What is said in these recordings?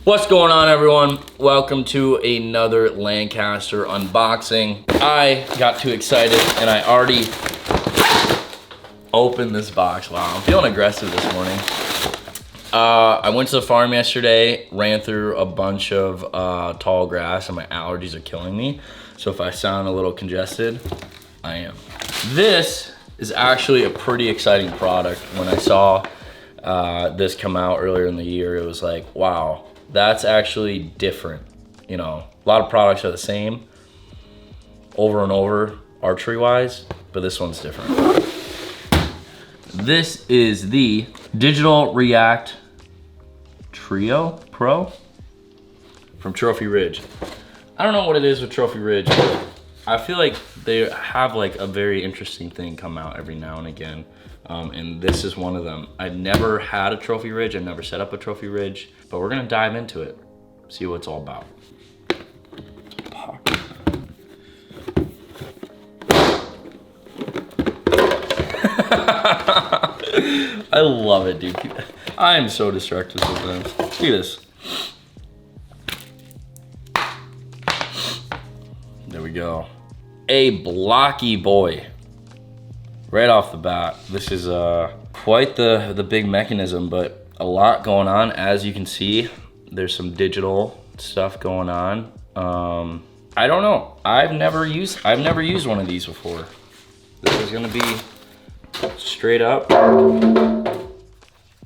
What's going on, everyone? Welcome to another Lancaster unboxing. I got too excited and I already opened this box. Wow, I'm feeling aggressive this morning. I went to the farm yesterday, ran through a bunch of tall grass, and my allergies are killing me. So if I sound a little congested, I am. This is actually a pretty exciting product. When I saw this come out earlier in the year, it was like, wow, that's actually different. You know, a lot of products are the same over and over archery wise, but this one's different. This is the Digital React Trio Pro from Trophy Ridge. I don't know what it is with Trophy Ridge, but I feel like they have like a very interesting thing come out every now and again. And this is one of them. I've never had a Trophy Ridge. I've never set up a Trophy Ridge, but we're gonna dive into it, see what it's all about. I love it, dude. I am so distracted sometimes. Look at this. There we go. A blocky boy. Right off the bat. This is quite the big mechanism, but a lot going on. As you can see, there's some digital stuff going on. I don't know. I've never used one of these before. This is gonna be straight up.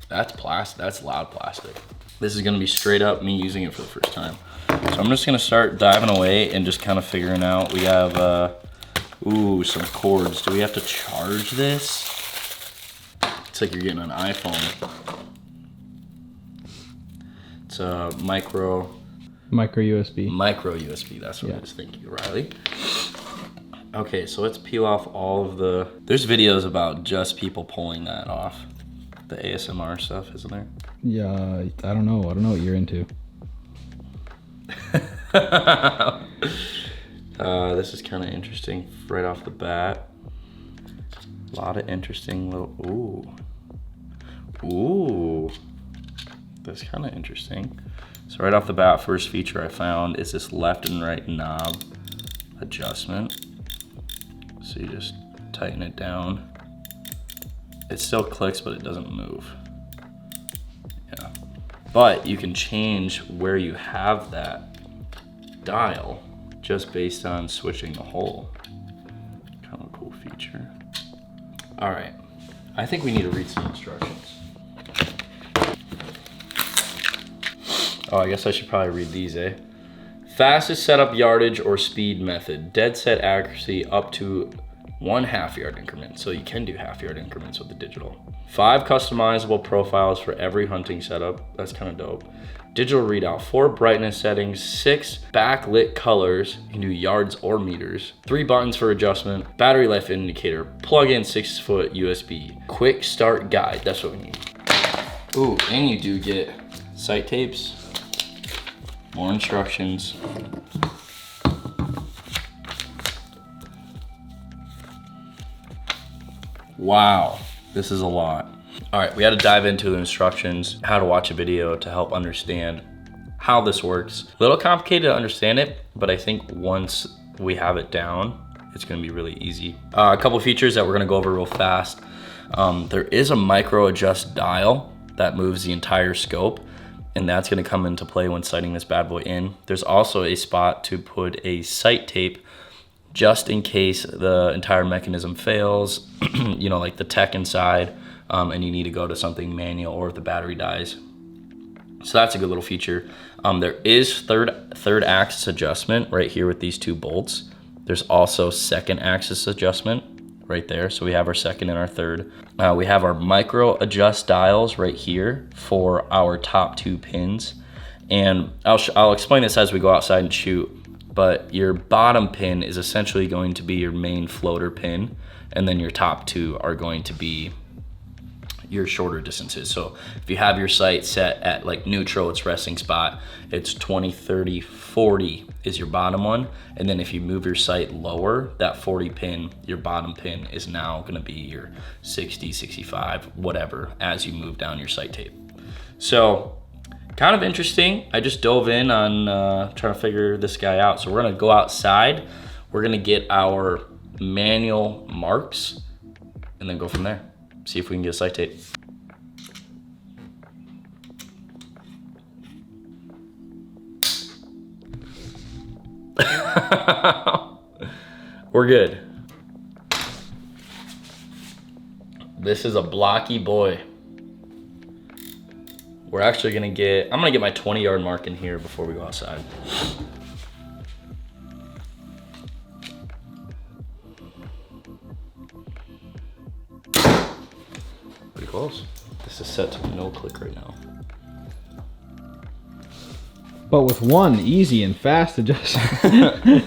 That's plastic. That's loud plastic. This is gonna be straight up me using it for the first time. So I'm just gonna start diving away and just kind of figuring out. We have ooh, some cords. Do we have to charge this? It's like you're getting an iPhone. It's a micro USB. Micro USB, that's what it is. Thank you, Riley. Okay, so let's peel off all of the, there's videos about just people pulling that off. The ASMR stuff, isn't there? Yeah, I don't know what you're into. This is kind of interesting right off the bat. A lot of interesting little, ooh. That's kind of interesting. So right off the bat, first feature I found is this left and right knob adjustment. So you just tighten it down. It still clicks, but it doesn't move. Yeah. But you can change where you have that dial just based on switching the hole. Kind of a cool feature. All right, I think we need to read some instructions. Oh, I guess I should probably read these, eh? Fastest setup yardage or speed method. Dead set accuracy up to 1/2 yard increment. So you can do 1/2 yard increments with the digital. 5 customizable profiles for every hunting setup. That's kind of dope. Digital readout, 4 brightness settings, 6 backlit colors. You can do yards or meters. 3 buttons for adjustment. Battery life indicator. Plug in 6-foot USB. Quick start guide. That's what we need. Ooh, and you do get sight tapes. More instructions. Wow, this is a lot. All right, we had to dive into the instructions, how to watch a video to help understand how this works. A little complicated to understand it, but I think once we have it down, it's gonna be really easy. A couple features that we're gonna go over real fast. There is a micro adjust dial that moves the entire scope, and that's gonna come into play when sighting this bad boy in. There's also a spot to put a sight tape just in case the entire mechanism fails, you know, like the tech inside, and you need to go to something manual or if the battery dies. So that's a good little feature. There is third axis adjustment right here with these 2 bolts. There's also second axis adjustment right there. So we have our second and our third. We have our micro adjust dials right here for our top 2 pins. And I'll explain this as we go outside and shoot, but your bottom pin is essentially going to be your main floater pin, and then your top 2 are going to be your shorter distances. So if you have your sight set at like neutral, its resting spot, it's 20, 30, 40 is your bottom one. And then if you move your sight lower, that 40 pin, your bottom pin is now gonna be your 60, 65, whatever, as you move down your sight tape. So kind of interesting. I just dove in on trying to figure this guy out. So we're gonna go outside. We're gonna get our manual marks and then go from there. See if we can get a sight tape. We're good. This is a blocky boy. We're actually gonna I'm gonna get my 20-yard mark in here before we go outside. Pretty close. This is set to no click right now. But with one easy and fast adjustment.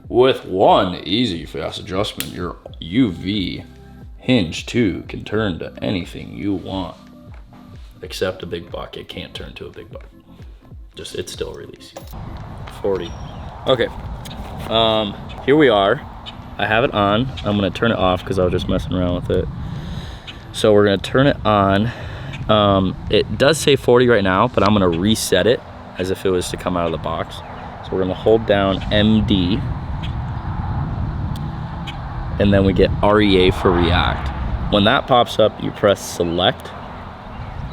With one easy fast adjustment, your UV hinge 2 can turn to anything you want. Except a big buck, it can't turn to a big buck. Just, it's still releasing. 40. Okay, here we are. I have it on. I'm gonna turn it off because I was just messing around with it. So we're gonna turn it on. It does say 40 right now, but I'm gonna reset it as if it was to come out of the box. So we're gonna hold down MD, and then we get REA for react. When that pops up, you press select,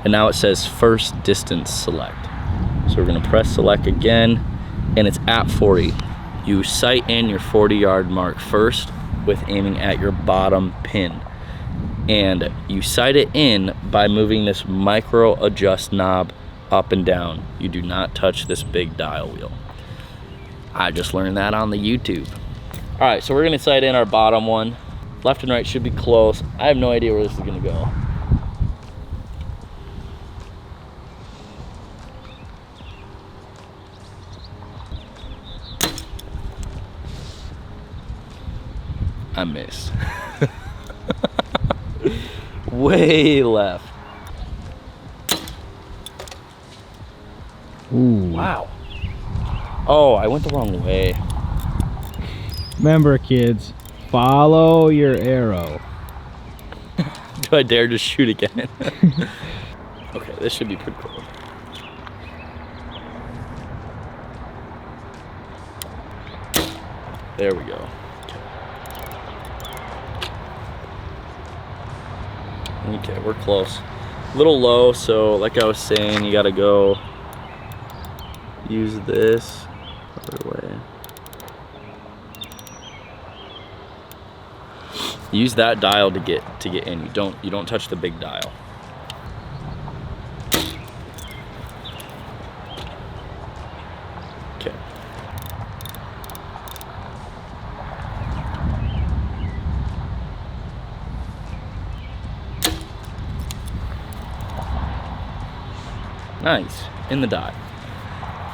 and now it says first distance select. So we're gonna press select again, and it's at 40. You sight in your 40-yard mark first with aiming at your bottom pin. And you sight it in by moving this micro adjust knob up and down. You do not touch this big dial wheel. I just learned that on the YouTube. All right, so we're gonna sight in our bottom one. Left and right should be close. I have no idea where this is gonna go. I missed. Way left. Ooh. Wow. Oh, I went the wrong way. Remember, kids, follow your arrow. Do I dare just shoot again? Okay, this should be pretty cool. There we go. Okay, we're close. A little low, so like I was saying, you gotta go use this other way. Use that dial to get in. You don't touch the big dial. Okay. Nice, in the dot.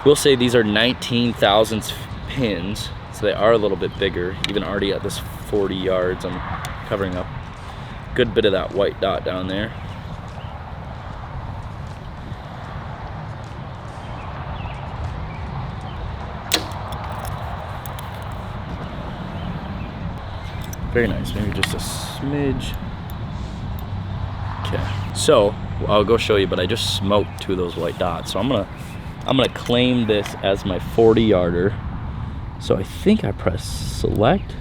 We'll say these are 19 thousandths pins, so they are a little bit bigger. Even already at this 40 yards, I'm covering up a good bit of that white dot down there. Very nice, maybe just a smidge. Okay, so I'll go show you, but I just smoked 2 of those white dots. So I'm gonna claim this as my 40-yarder. So I think I press select.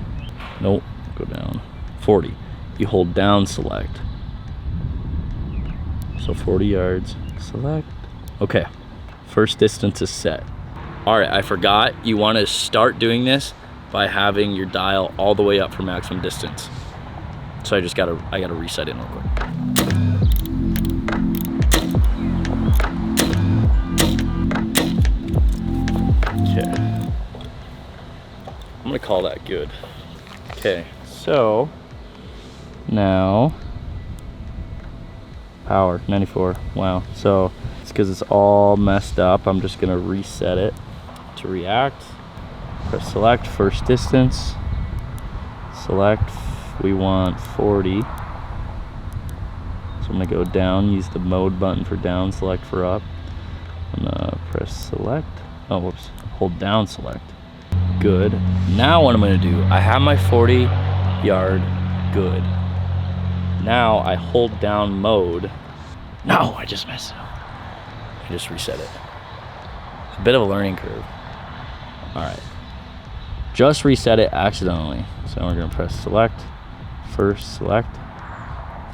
Nope, go down. 40. You hold down select. So 40 yards, select. Okay, first distance is set. All right, I forgot. You want to start doing this by having your dial all the way up for maximum distance. So I gotta reset it real quick. Okay. I'm gonna call that good. Okay, so now power 94. Wow. So it's because it's all messed up. I'm just gonna reset it to react. Press select, first distance. Select, we want 40. So I'm gonna go down, use the mode button for down, select for up. I'm gonna press select. Oh, whoops, hold down select. Good. Now what I'm gonna do, I have my 40 yard good. Now I hold down mode. No, I just messed it up. I just reset it. bit of a learning curve. All right, just reset it accidentally. So we're gonna press select, first select,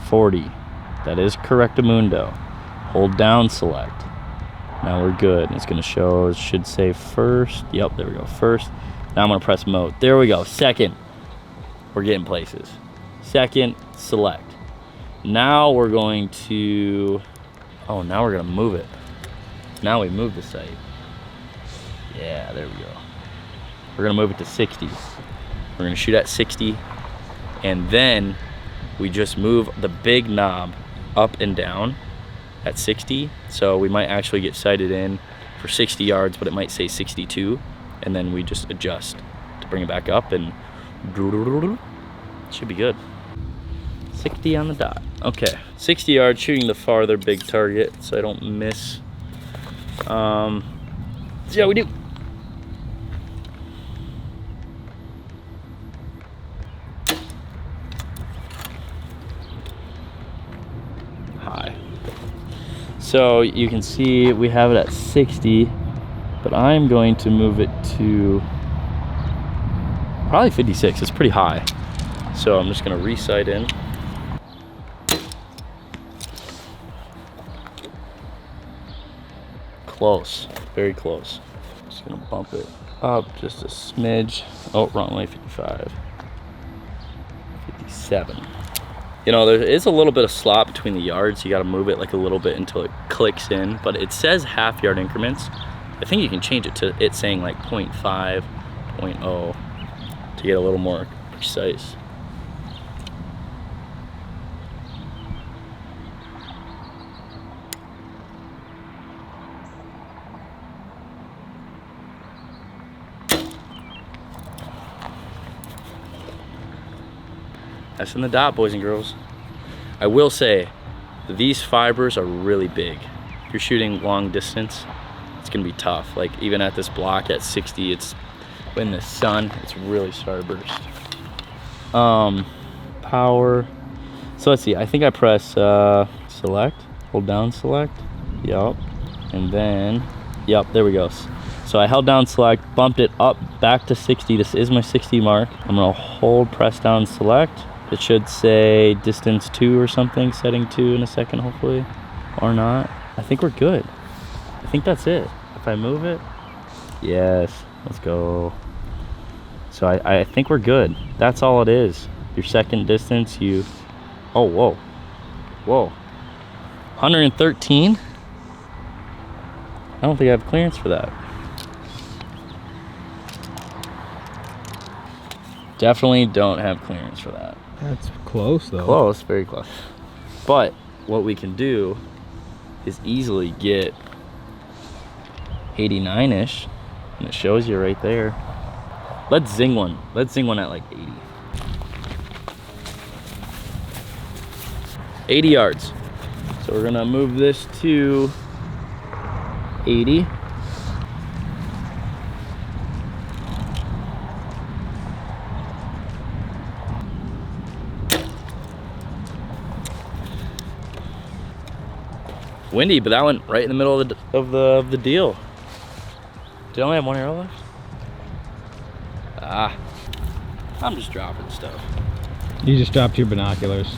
40. That is correctamundo. Hold down select. Now we're good. And it's gonna show, it should say first. Yep, there we go, first. Now I'm gonna press mode. There we go, second. We're getting places. Second, select. Now we're going to, oh, now we're gonna move it. Now we move the sight. Yeah, there we go. We're gonna move it to 60. We're gonna shoot at 60, and then we just move the big knob up and down at 60. So we might actually get sighted in for 60 yards, but it might say 62, and then we just adjust to bring it back up, and it should be good. 60 on the dot. Okay, 60 yards, shooting the farther big target so I don't miss. Yeah, we do. High. So you can see we have it at 60, but I'm going to move it to probably 56. It's pretty high. So I'm just gonna re-sight in. Close, very close. Just gonna bump it up just a smidge. Oh, wrong way, 55. 57. You know, there is a little bit of slop between the yards. You gotta move it like a little bit until it clicks in, but it says half yard increments. I think you can change it to it saying like 0.5, 0.0 to get a little more precise. That's in the dot, boys and girls. I will say, these fibers are really big. If you're shooting long distance, it's gonna be tough. Like even at this block at 60, it's in the sun, it's really starburst. Power. So let's see, I think I press select, hold down select, yep. And then, yep, there we go. So I held down select, bumped it up back to 60. This is my 60 mark. I'm gonna hold, press down select. It should say distance 2 or something, setting 2 in a second, hopefully, or not. I think we're good. I think that's it. If I move it, yes, let's go. So I think we're good. That's all it is. Your second distance, oh, whoa, whoa. 113? I don't think I have clearance for that. Definitely don't have clearance for that. That's close though. Close, very close. But what we can do is easily get 89-ish, and it shows you right there. Let's zing one. Let's zing one at like 80. 80 yards. So we're gonna move this to 80. Windy, but that went right in the middle of the deal. Did I only have one arrow left? Ah, I'm just dropping stuff. You just dropped your binoculars.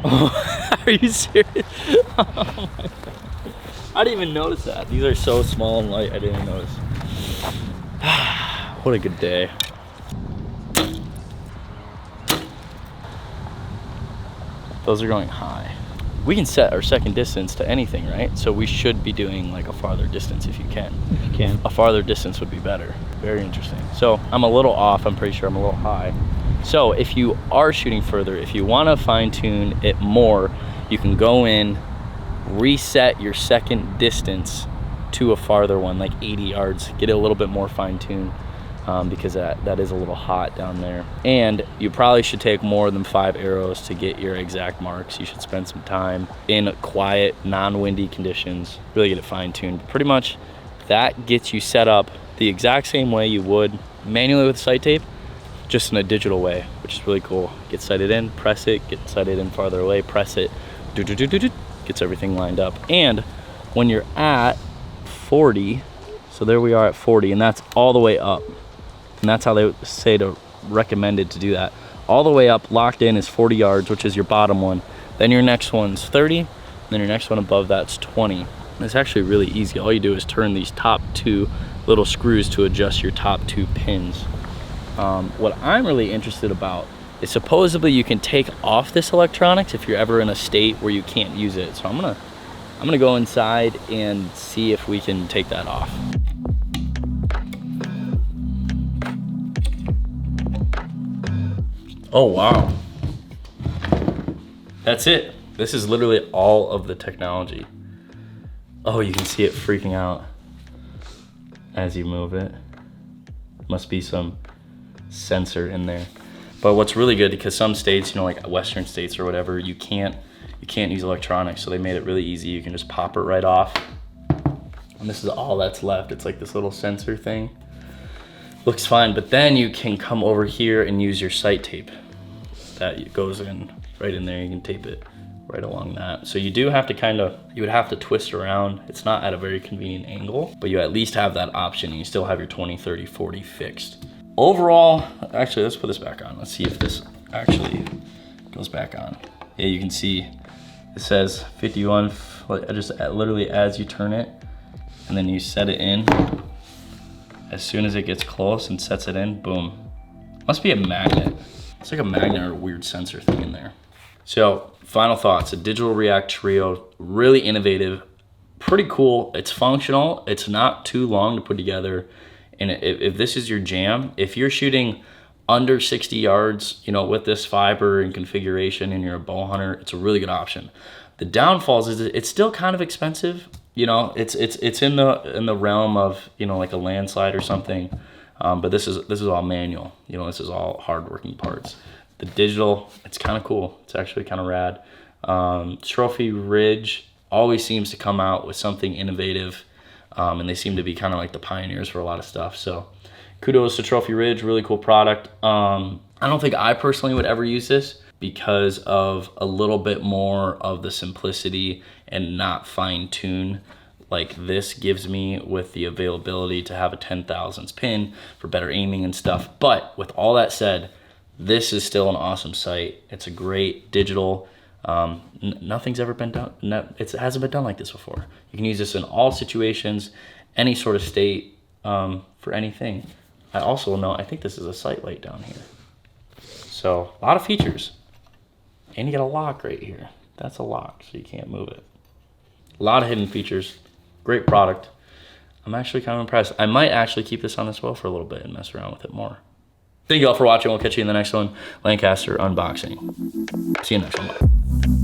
Oh, are you serious? Oh my God. I didn't even notice that. These are so small and light, I didn't even notice. What a good day. Those are going high. We can set our second distance to anything, right? So we should be doing like a farther distance if you can. If you can. A farther distance would be better. Very interesting. So I'm a little off. I'm pretty sure I'm a little high. So if you are shooting further, if you want to fine tune it more, you can go in, reset your second distance to a farther one, like 80 yards. Get it a little bit more fine tuned. Because that is a little hot down there. And you probably should take more than 5 arrows to get your exact marks. You should spend some time in quiet, non-windy conditions, really get it fine-tuned. Pretty much that gets you set up the exact same way you would manually with sight tape, just in a digital way, which is really cool. Get sighted in, press it, get sighted in farther away, press it, gets everything lined up. And when you're at 40. So there we are at 40, and that's all the way up. And that's how they say to recommended to do that. All the way up, locked in, is 40 yards, which is your bottom one. Then your next one's 30, and then your next one above that's 20. And it's actually really easy. All you do is turn these top 2 little screws to adjust your top 2 pins. What I'm really interested about is supposedly you can take off this electronics if you're ever in a state where you can't use it. So I'm gonna go inside and see if we can take that off. Oh wow, that's it. This is literally all of the technology. Oh, you can see it freaking out as you move it. Must be some sensor in there. But what's really good, because some states, you know, like Western states or whatever, you can't use electronics, so they made it really easy. You can just pop it right off. And this is all that's left. It's like this little sensor thing. Looks fine, but then you can come over here and use your sight tape. That goes in right in there. You can tape it right along that. So you do have to you would have to twist around. It's not at a very convenient angle, but you at least have that option, and you still have your 20, 30, 40 fixed. Overall, actually, let's put this back on. Let's see if this actually goes back on. Yeah, you can see it says 51, just literally as you turn it, and then you set it in. As soon as it gets close and sets it in, boom. Must be a magnet. It's like a magnet or a weird sensor thing in there. So, final thoughts, a digital React Trio, really innovative, pretty cool. It's functional, it's not too long to put together. And if this is your jam, if you're shooting under 60 yards, you know, with this fiber and configuration and you're a bow hunter, it's a really good option. The downfalls is it's still kind of expensive. You know, it's in the realm of, you know, like a landslide or something. But this is all manual. You know, this is all hardworking parts. The digital, it's kind of cool. It's actually kind of rad. Trophy Ridge always seems to come out with something innovative. And they seem to be kind of like the pioneers for a lot of stuff. So kudos to Trophy Ridge, really cool product. I don't think I personally would ever use this because of a little bit more of the simplicity and not fine tune like this gives me with the availability to have a 10,000s pin for better aiming and stuff. But with all that said, this is still an awesome sight. It's a great digital. Nothing's ever been done. It hasn't been done like this before. You can use this in all situations, any sort of state, for anything. I also know, I think this is a sight light down here. So a lot of features. And you got a lock right here. That's a lock, so you can't move it. A lot of hidden features. Great product. I'm actually kind of impressed. I might actually keep this on this bow for a little bit and mess around with it more. Thank you all for watching. We'll catch you in the next one. Lancaster unboxing. See you next one. Bye.